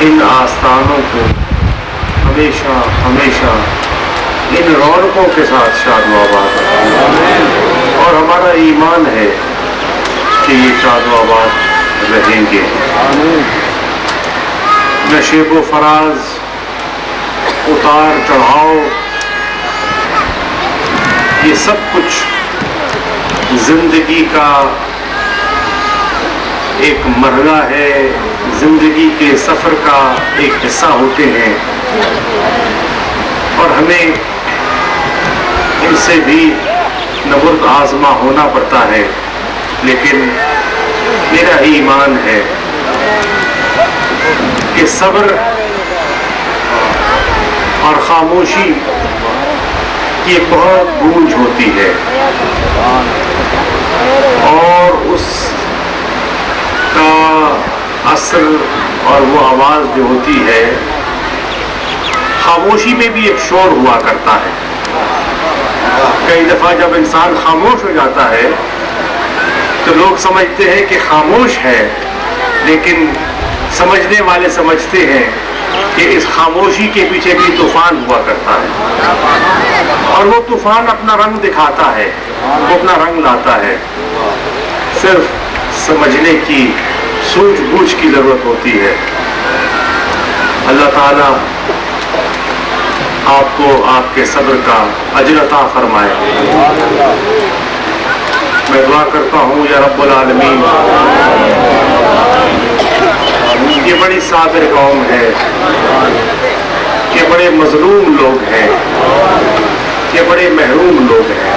ان آستانوں کو ہمیشہ ہمیشہ ان رونقوں کے ساتھ شاد و آباد رکھیں، اور ہمارا ایمان ہے کہ یہ شاد و آباد رہیں گے۔ نشیب و فراز، اتار چڑھاؤ، یہ سب کچھ زندگی کا ایک مرحلہ ہے، زندگی کے سفر کا ایک حصہ ہوتے ہیں، اور ہمیں ان سے بھی نبرد آزما ہونا پڑتا ہے، لیکن میرا ایمان ہے کہ صبر اور خاموشی کی بہت گونج ہوتی ہے، اور اس کا اثر اور وہ آواز جو ہوتی ہے، خاموشی میں بھی ایک شور ہوا کرتا ہے۔ کئی دفعہ جب انسان خاموش ہو جاتا ہے تو لوگ سمجھتے ہیں کہ خاموش ہے، لیکن سمجھنے والے سمجھتے ہیں کہ اس خاموشی کے پیچھے بھی طوفان ہوا کرتا ہے، اور وہ طوفان اپنا رنگ دکھاتا ہے، وہ اپنا رنگ لاتا ہے۔ صرف سمجھنے کی سوجھ بوجھ کی ضرورت ہوتی ہے۔ اللہ تعالیٰ آپ کو آپ کے صبر کا اجر عطا فرمائے۔ میں دعا کرتا ہوں یا رب العالمین، یہ بڑی صابر قوم ہے، یہ بڑے مظلوم لوگ ہیں، یہ بڑے محروم لوگ ہیں،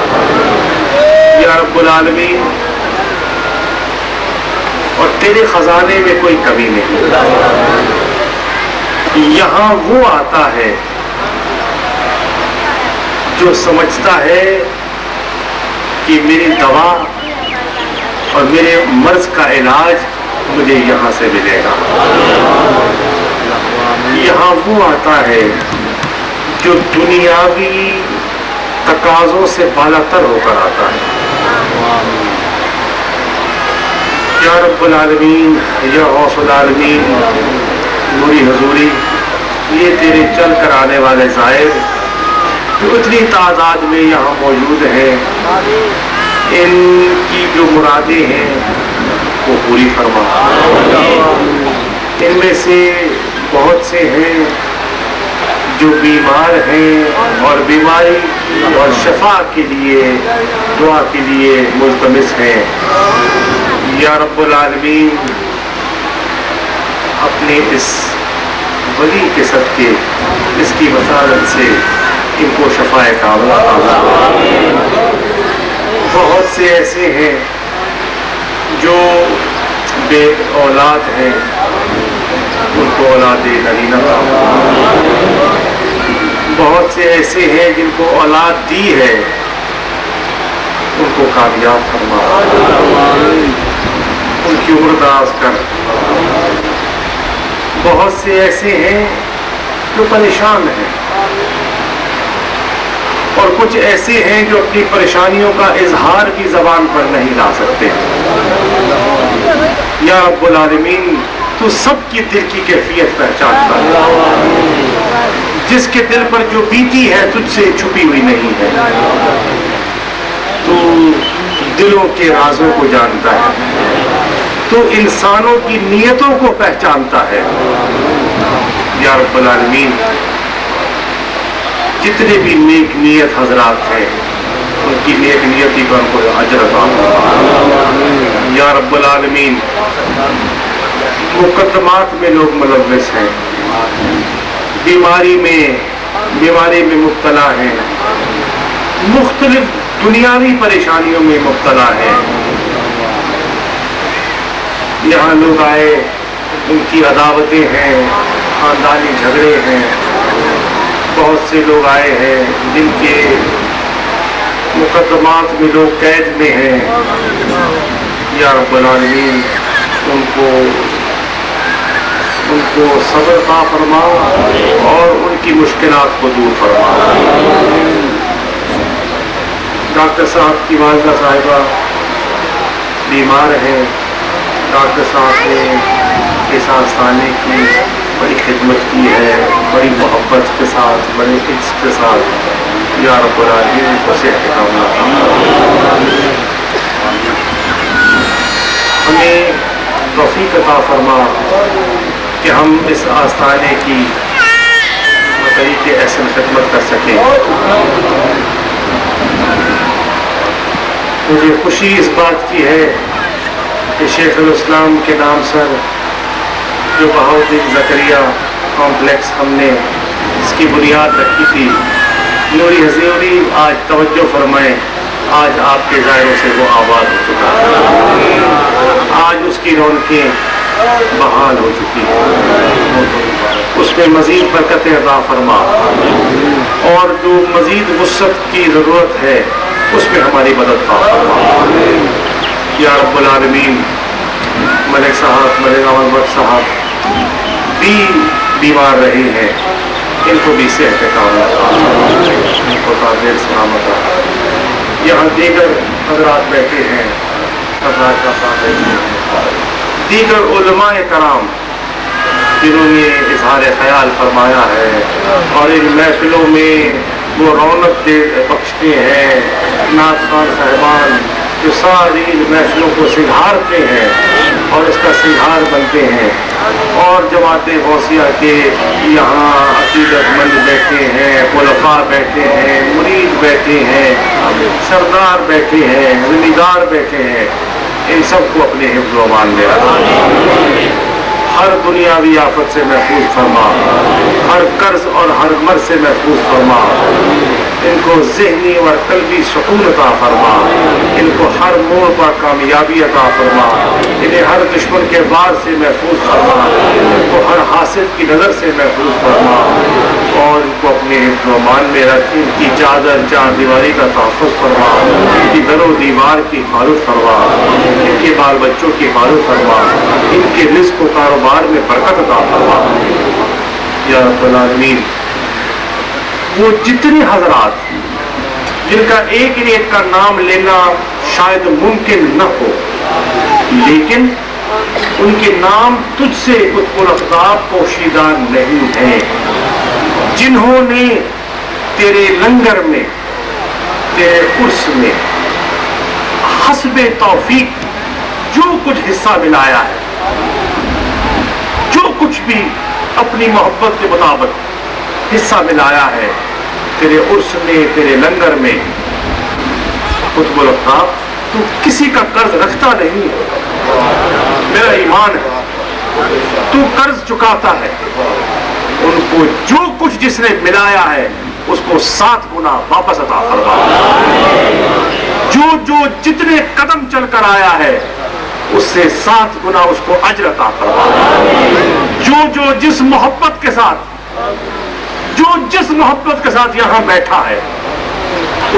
یا رب العالمین، اور تیرے خزانے میں کوئی کمی نہیں۔ یہاں وہ آتا ہے جو سمجھتا ہے کہ میری دوا اور میرے مرض کا علاج مجھے یہاں سے ملے گا۔ یہاں وہ آتا ہے جو دنیاوی تقاضوں سے بالا تر ہو کر آتا ہے۔ یا رب العالمین، یا غوث العالمین، نوری حضوری، یہ تیرے چل کر آنے والے زائر جو اتنی تعداد میں یہاں موجود ہیں، ان کی جو مرادیں ہیں وہ پوری فرما۔ ان میں سے بہت سے ہیں جو بیمار ہیں اور بیماری اور شفا کے لیے دعا کے لیے ملتمس ہیں۔ یا رب العالمین، اپنے اس ولی کے صدقے، اس کی وسالت سے ان کو شفائے کاملہ عطا فرما۔ بہت سے ایسے ہیں جو بے اولاد ہیں، ان کو اولاد نرینہ عطا فرما۔ بہت سے ایسے ہیں جن کو اولاد دی ہے، ان کو کامیاب فرما، ان کی عمر دراز کر۔ بہت سے ایسے ہیں جو پریشان ہیں، اور کچھ ایسے ہیں جو اپنی پریشانیوں کا اظہار بھی زبان پر نہیں لا سکتے۔ یا رب العالمین، تو سب کی دل کی کیفیت پہچانتا ہے، جس کے دل پر جو بیتی ہے تجھ سے چھپی ہوئی نہیں ہے۔ تو دلوں کے رازوں کو جانتا ہے، تو انسانوں کی نیتوں کو پہچانتا ہے۔ یا رب العالمین، جتنے بھی نیک نیت حضرات ہیں، ان کی نیک نیتی پر ان کو اجر عطا فرما۔ یا رب العالمین، مقدمات میں لوگ ملوث ہیں، بیماری میں مبتلا ہیں، مختلف دنیاوی پریشانیوں میں مبتلا ہیں۔ یہاں لوگ آئے، ان کی عداوتیں ہیں، خاندانی جھگڑے ہیں۔ بہت سے لوگ آئے ہیں جن کے مقدمات میں لوگ قید میں ہیں۔ یا رب العالمین، ان کو صبر عطا فرما اور ان کی مشکلات کو دور فرما۔ ڈاکٹر صاحب کی والدہ صاحبہ بیمار ہیں، ڈاکٹر صاحب نے اس آستانے کی بڑی خدمت کی ہے، بڑی محبت کے ساتھ، بڑے عزت کے ساتھ، یا رب العالمین کو صحت کاملہ ہمیں توفیق عطا فرما کہ ہم اس آستانے کی طریقے احسن خدمت کر سکیں۔ مجھے خوشی اس بات کی ہے کہ شیخ الاسلام کے نام سر جو بہاؤالدین زکریا کمپلیکس ہم نے اس کی بنیاد رکھی تھی، نوری حضوری آج توجہ فرمائیں، آج آپ کے ظاہروں سے وہ آباد ہو چکا ہے، آج اس کی رونقیں بحال ہو چکی ہیں، اس میں مزید برکت عطا فرما، اور جو مزید وسعت کی ضرورت ہے اس میں ہماری مدد فرما یا رب العالمین۔ ملک صاحب، ملک احمد بخش صاحب بھی بیمار رہے ہیں، ان کو بھی صحت کاملہ، ان کو تعبیر سلامت رہا۔ یہاں دیگر حضرات بیٹھے ہیں، حضرات کا ساتھ دیگر علماء کرام جنہوں نے اظہار خیال فرمایا ہے اور ان محفلوں میں وہ رونق بخشتے ہیں، نعت خوان صاحبان جو ساری محفلوں کو سنگھارتے ہیں اور اس کا سنگھار بنتے ہیں، اور جماعت غوثیہ کے یہاں عقیدت مند بیٹھے ہیں، خلفاء بیٹھے ہیں، مرید بیٹھے ہیں، سردار بیٹھے ہیں، زمیندار بیٹھے ہیں، ان سب کو اپنے حفظ و امان میں رکھا، ہر دنیاوی آفت سے محفوظ فرما، ہر قرض اور ہر مرض سے محفوظ فرما، ان کو ذہنی اور قلبی سکون عطا فرما، ان کو ہر موڑ پر کامیابی عطا فرما، انہیں ہر دشمن کے وار سے محفوظ فرما، ان کو ہر حاسد کی نظر سے محفوظ فرما، اور ان کو اپنے حفظ و امان میں رکھ، ان کی چادر چار دیواری کا تحفظ فرما، ان کی در و دیوار کی حفاظت فرما، ان کے بال بچوں کی حفاظت فرما، ان کے رزق و کاروبار میں برکت عطا فرما یا رب العالمین۔ وہ جتنے حضرات جن کا ایک ایک کا نام لینا شاید ممکن نہ ہو، لیکن ان کے نام تجھ سے قطب الاقطاب پوشیدہ نہیں ہیں، جنہوں نے تیرے لنگر میں، تیرے عرس میں حسب توفیق جو کچھ حصہ ملایا ہے، جو کچھ بھی اپنی محبت کے مطابق حصہ ملایا ہے تیرے عرس میں، تیرے لنگر میں، قطب الاقطاب تو کسی کا قرض رکھتا نہیں، میرا ایمان ہے تو قرض چکاتا ہے، ان کو جو کچھ جس نے ملایا ہے اس کو 7 گنا واپس عطا فرما، جو جتنے قدم چل کر آیا ہے اس سے 7 گنا اس کو اجر عطا فرما، جو جس محبت کے ساتھ یہاں بیٹھا ہے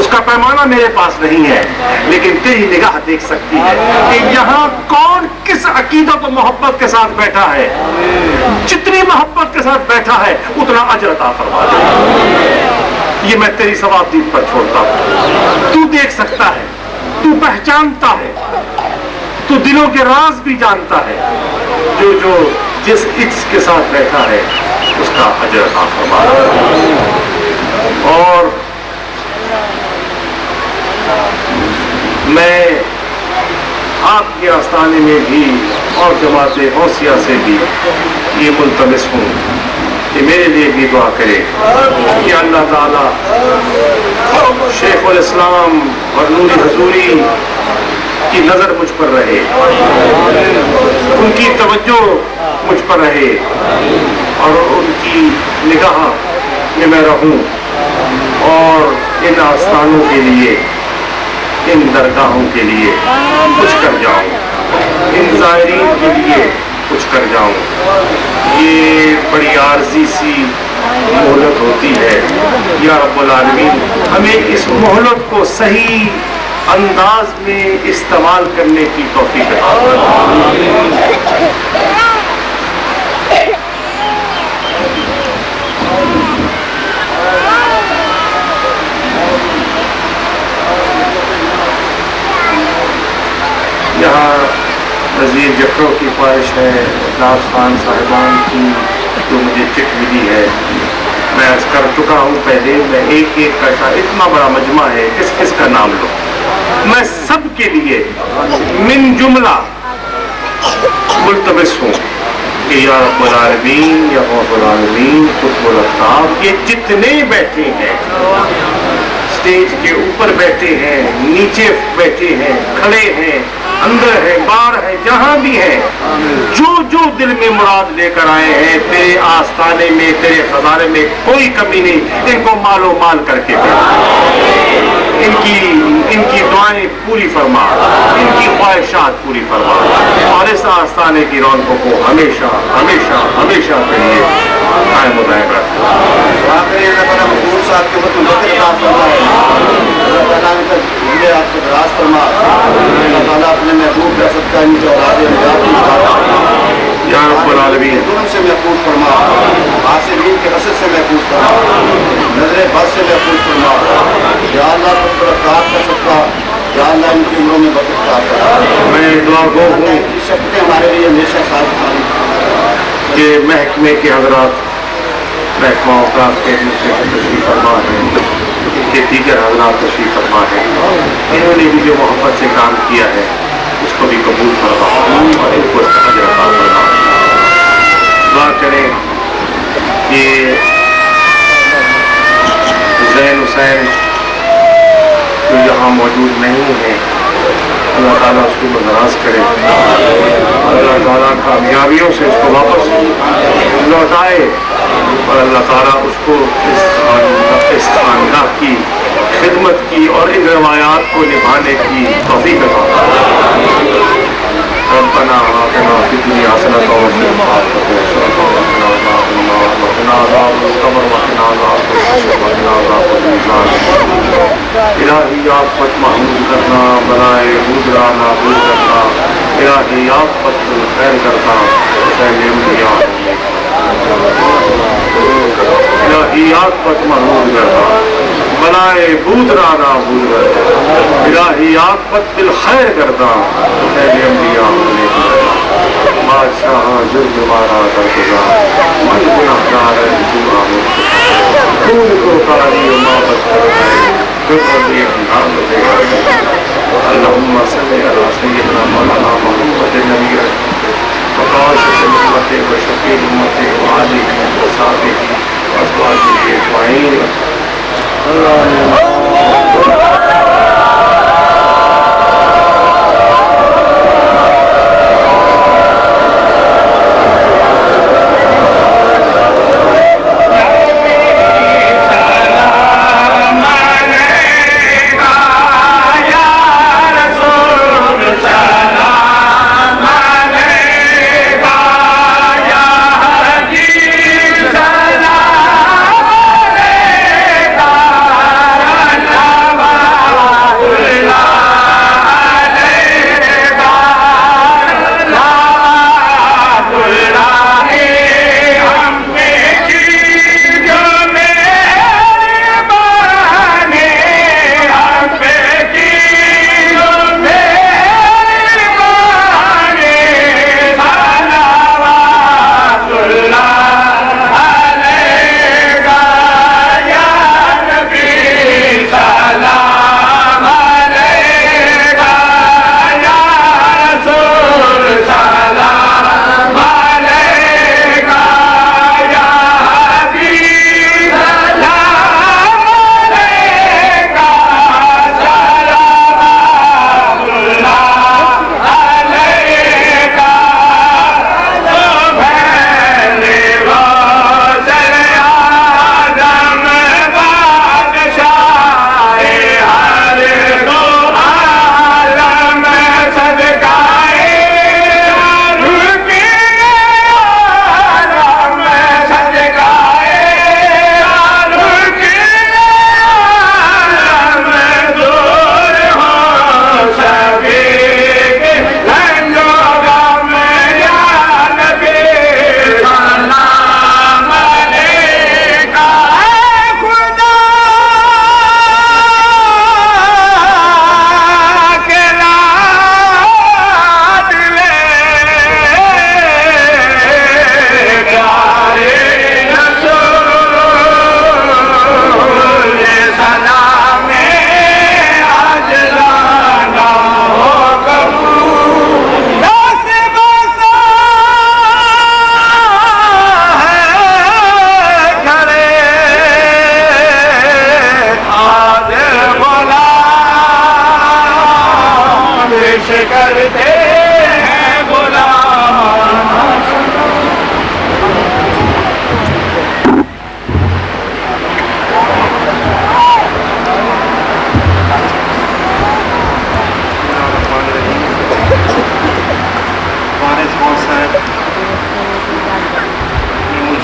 اس کا پیمانہ میرے پاس نہیں ہے، لیکن تیری نگاہ دیکھ سکتی ہے کہ یہاں کون کس عقیدت و محبت کے ساتھ بیٹھا ہے، جتنی محبت کے ساتھ بیٹھا ہے اتنا اجر عطا فرما دے۔ یہ میں تیری ثوابدید پر چھوڑتا ہوں، تو دیکھ سکتا ہے، تو پہچانتا ہے، تو دلوں کے راز بھی جانتا ہے، جو جس عز کے ساتھ بیٹھا ہے اس کا اجر عطا فرما۔ اور میں آپ کے آستانے میں بھی اور جماعت غوثیہ سے بھی یہ ملتمس ہوں کہ میرے لیے بھی دعا کرے کہ اللہ تعالیٰ شیخ الاسلام اور نوری حضوری کی نظر مجھ پر رہے، ان کی توجہ مجھ پر رہے، اور ان کی نگاہ میں میں رہوں، اور ان آستانوں کے لیے، ان درگاہوں کے لیے کچھ کر جاؤں، ان زائرین کے لیے کچھ کر جاؤں۔ یہ بڑی عارضی سی مہلت ہوتی ہے، یا رب العالمین ہمیں اس مہلت کو صحیح انداز میں استعمال کرنے کی توفیق عطا فرما۔ یہاں وزیر جفروں کی خواہش ہے، نعت خوان صاحبان کی ملی ہے. میں عرض کر چکا ہوں پہلے، میں ایک ایک کا اتنا بڑا مجمع ہے، کس کس کا نام لوں. میں سب کے لیے من جملہ ملتمس ہوں کہ یا رب العالمین، یا غوث العالمین، قطب الافاق، یہ جتنے بیٹھے ہیں، اسٹیج کے اوپر بیٹھے ہیں، نیچے بیٹھے ہیں، کھڑے ہیں، اندر ہے، باہر ہے، جہاں بھی ہے، جو جو دل میں مراد لے کر آئے ہیں، تیرے آستانے میں، تیرے خزانے میں کوئی کمی نہیں. ان کو مال و مال کر کے دے، ان کی دعائیں پوری فرما، ان کی خواہشات پوری فرما، اور اس آستانے کی رونقوں کو ہمیشہ ہمیشہ ہمیشہ کے لیے قائم و دائم رکھ. یا رب العالمین سے محفوظ فرما، عاصمین کے حسد سے محفوظ فرما، نظر بد سے محفوظ فرما. یا اللہ برکات کا صدقہ، یا اللہ ان کی عمروں میں برکت عطا فرما. میں دعا گو ہوں ان کی شفقتیں ہمارے لیے ہمیشہ ساتھ رہیں. کہ محکمے کے حضرات، محکمہ اوقاف کے تشریف فرما ہے، کہ دیگر حضرات تشریف فرما ہے، انہوں نے بھی جو محبت سے کام کیا ہے اس کو بھی قبول فرما اور ان کو اس کا اجر عطا فرما. دعا کریں کہ زین حسین جو یہاں موجود نہیں ہے، اللہ تعالیٰ اس کو ناراض کرے، اللہ تعالیٰ کامیابیوں سے اس کو واپس لوٹائے، اور اللہ تعالیٰ اس کو اس خانقاہ کی خدمت کی اور ان روایات کو نبھانے کی توفیق عطا فرمائے. ربنا آتنا فی الدنیا حسنۃ وفی الآخرۃ حسنۃ وقنا عذاب النار وقنا عذاب القبر وقنا عذاب الحشر وقنا عذاب الميزان. الہی آفت محمود کرنا، بلائے بودرا نابود کرنا، الہی آفت خیر کرنا، حسین انبیاء الہی آفت محمود کرنا، بلائے بودرا نابود کرنا، الہی آفت بالخیر کرنا، حسین انبیاء بادشاہ جرم مارا درگزار، من گناہگار ہے تو آمد خون کو قاری و محبت کرتا ہے، اللهم صل على سيدنا مولانا محمد النبي وقاشف أمته وشفيع أمته وآله وصحبه وأزواجه أجمعين.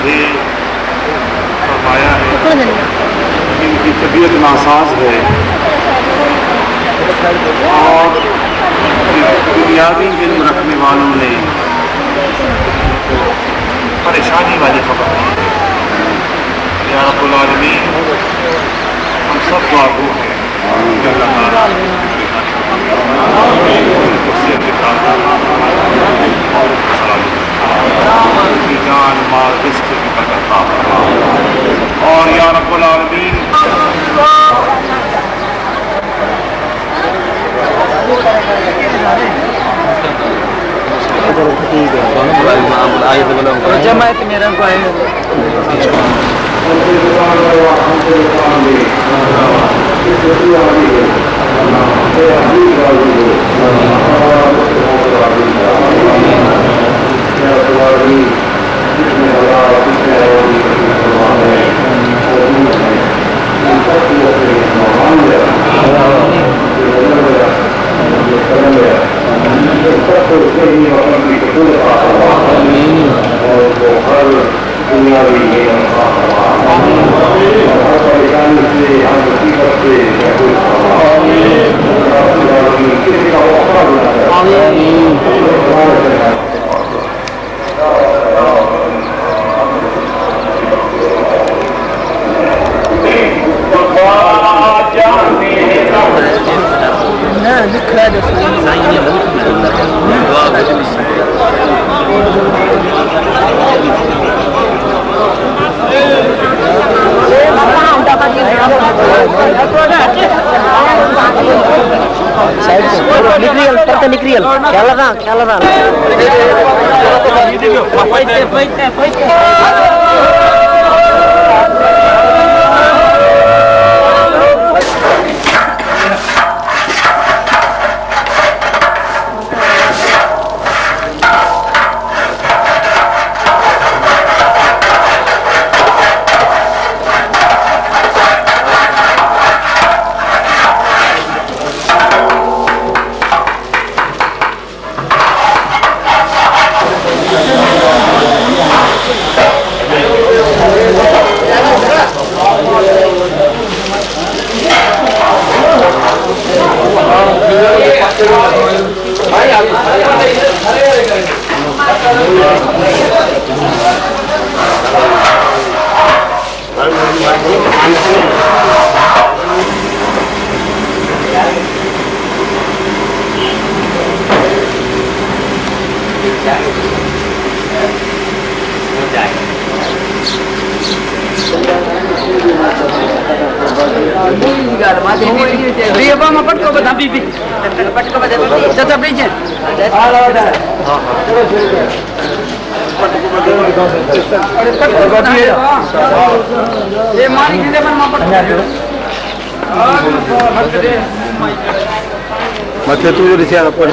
مجھے فرمایا ہے کہ ان کی طبیعت ناساز ہے اور بنیادی علم رکھنے والوں نے پریشانی والی خبر ہے. یا رب العالمین ہم سب دعا گو ہیں کہ اللہ تعالیٰ کی جان مال رزق کی برکت عطا فرما. اور یا رب العالمین جماعت میرا کو آئے مت تو رسیا پر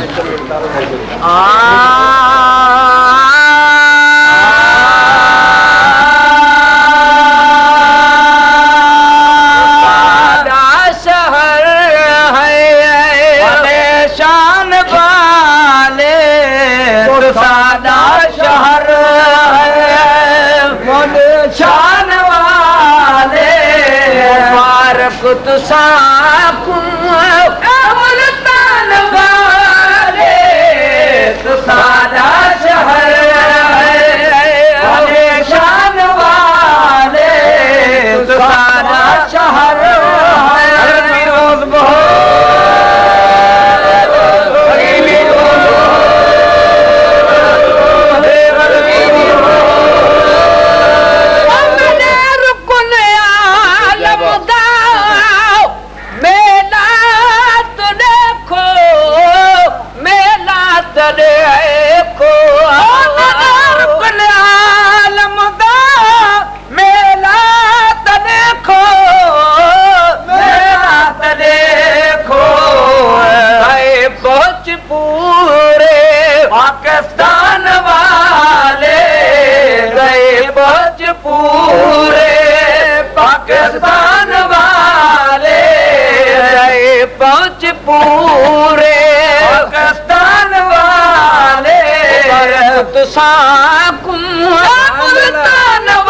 ملتان